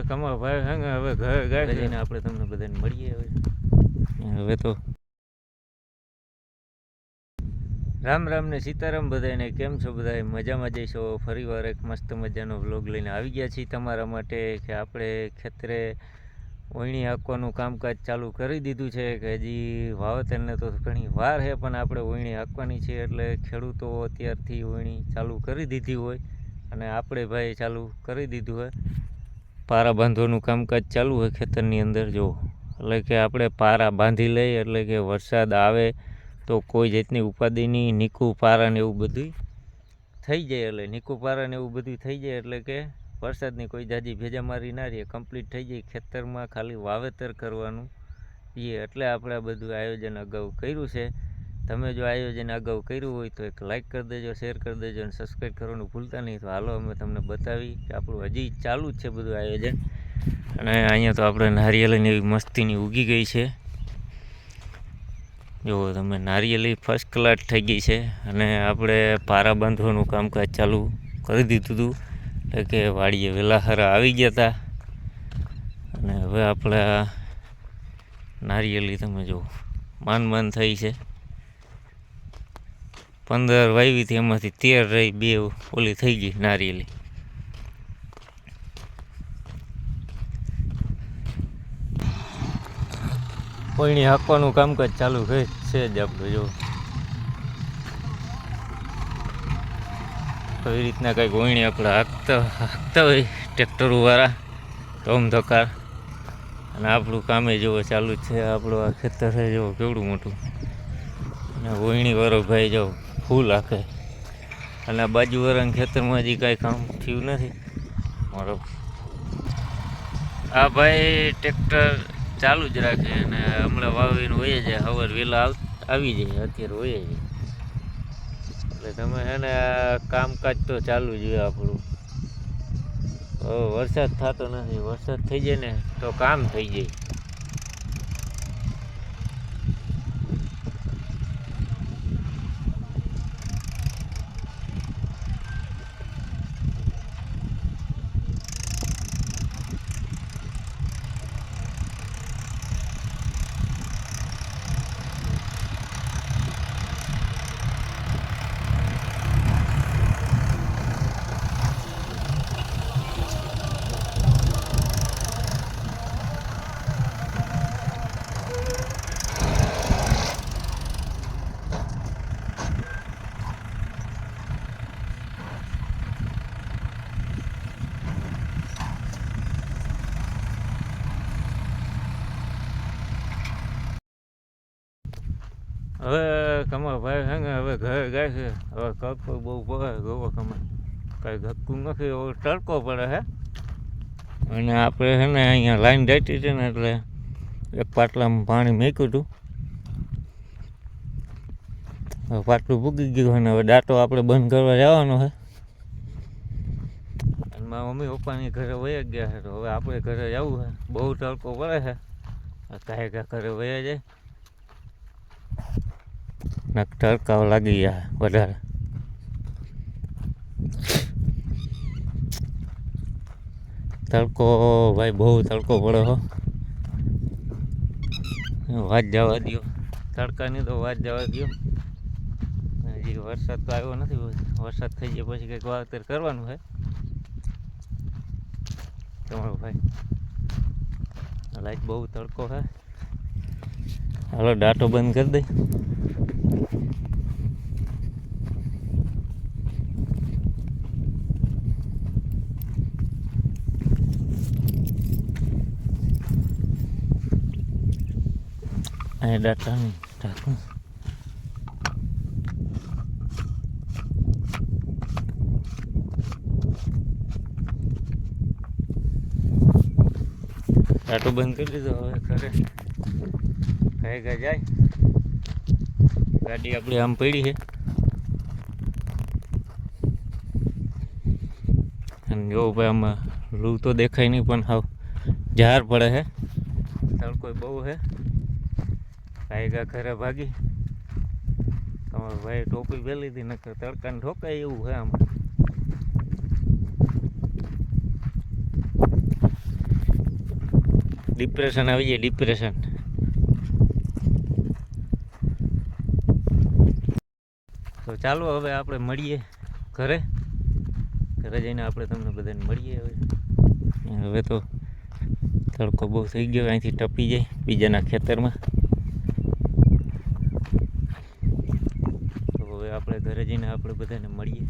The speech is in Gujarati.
કમા ભાઈ હે ને હવે ઘર ગાય જઈને આપણે તમને બધાને મળીએ હવે તો રામ રામ ને સીતારામ બધાને કેમ છો? બધા મજામાં જઈશો? ફરી વાર એક મસ્ત મજાનો વ્લોગ લઈને આવી ગયા છીએ તમારા માટે કે આપણે ખેતરે ઓયણી હાંકવાનું કામકાજ ચાલુ કરી દીધું છે કે હજી વાવેતરને તો ઘણી વાર છે પણ આપણે ઓયણી હાંકવાની છે એટલે ખેડૂતો અત્યારથી ઓયણી ચાલુ કરી દીધી હોય અને આપણે ભાઈ ચાલુ કરી દીધું હોય પારા બાંધવાનું કામકાજ ચાલુ હોય ખેતરની અંદર જો એટલે કે આપણે પારા બાંધી લઈએ એટલે કે વરસાદ આવે તો કોઈ જાતની ઉપાધિની નીકું પારા ને એવું બધું થઈ જાય એટલે નીકું પારા ને એવું બધું થઈ જાય એટલે કે વરસાદની કોઈ જાજી ભેજામારી ના રહે કમ્પ્લીટ થઈ જાય ખેતરમાં ખાલી વાવેતર કરવાનું એ એટલે આપણે આ બધું આયોજન અગાઉ કર્યું છે. તમે જો આયોજન અગાઉ કર્યું હોય તો એક લાઇક કરી દેજો, શેર કરી દેજો અને સબસ્ક્રાઈબ કરવાનું ભૂલતા નહીં. તો હાલો અમે તમને બતાવી કે આપણું હજી ચાલુ જ છે બધું આયોજન. અને અહીંયા તો આપણે નારિયેળની એવી મસ્તીની ઉગી ગઈ છે. જો તમે નારિયેળી ફર્સ્ટ ક્લાસ થઈ ગઈ છે અને આપણે પારા બાંધવાનું કામકાજ ચાલુ કરી દીધું હતું એટલે કે વાડીએ વહેલા હારા આવી ગયા હતા અને હવે આપણે નારિયેળી તમે જો માન થઈ છે. 15 વાવી હતી એમાંથી 13 રહી, 2 ઓલી થઈ ગઈ નારિયેળી. ઓયણી હાંકવાનું કામકાજ ચાલુ છે જ આપણે જો તો એ રીતના કંઈક ઓયણી આપણે હાંકતા હોય ટ્રેક્ટરોવાળા ધોમ ધકાર અને આપણું કામે જેવો ચાલુ જ છે. આપણું આ ખેતર છે જો કેવડું મોટું અને ઓયણીવાળો ભાઈ જો ફૂલ હાંકે અને બાજુવાળાના ખેતરમાં હજી કાંઈ કામ થયું નથી. મારો આ ભાઈ ટ્રેક્ટર ચાલુ જ રાખે અને હમણાં વાવીને વહી જાય, સવાર વહેલા આવી જાય, અત્યારે વહી જાય. એટલે તમે છે ને આ કામકાજ તો ચાલુ જ હોય આપણું. હવે વરસાદ થતો નથી, વરસાદ થઈ જાય ને તો કામ થઈ જાય. હવે કમા ભાઈ હે ને હવે ઘર ગાય છે. હવે કપ બહુ પડે ગોવો કમા કાંઈ ઘટતું નથી. હવે તડકો પડે છે અને આપણે છે ને અહીંયા લાઈન દાટી છે ને એટલે એક પાટલામાં પાણી મૂક્યું હતું. હવે પાટલું ભૂગી ગયું અને હવે દાંતો આપણે બંધ કરવા જવાનો છે અને મારા મમ્મી પપ્પાની ઘરે વહી ગયા છે તો હવે આપણે ઘરે જવું છે. બહુ તડકો પડે છે, કાંઈ ઘરે વહી જાય ને તડકાઓ લાગી ગયા વધારે. તડકો ભાઈ બહુ તડકો પડે હો, વાત જવા દો તડકાની તો વાત જવા દો. હજી વરસાદ તો આવ્યો નથી, વરસાદ થઈ જાય પછી કંઈક વાવેતર કરવાનું છે તમારો ભાઈ. લાઈટ બહુ તડકો છે. હાલો દાંતો બંધ કરી દઈ. અહીં દાંતાની ઢાંકણ દાંતો બંધ કરી દીધો. હવે ઘરે કાંઈ જાય ગાડી આપણી આમ પડી છે અને જો ભાઈ આમાં લૂ તો દેખાય નહીં પણ હાવ ઝાર પડે છે, તડકો બહુ છે. કાંઈ ઘરે ભાગી તમારો ભાઈ ટોપી પહેરી હતી નકર તડકાને ઠોકાય એવું છે આમાં. ડિપ્રેશન આવી જાય, ડિપ્રેશન. તો ચાલો હવે આપણે મળીએ ઘરે જઈને આપણે તમને બધાને મળીએ. હવે તો તડકો બહુ થઈ ગયો, અહીંથી ટપી જાય બીજાના ખેતરમાં. તો હવે આપણે ઘરે જઈને આપણે બધાને મળીએ.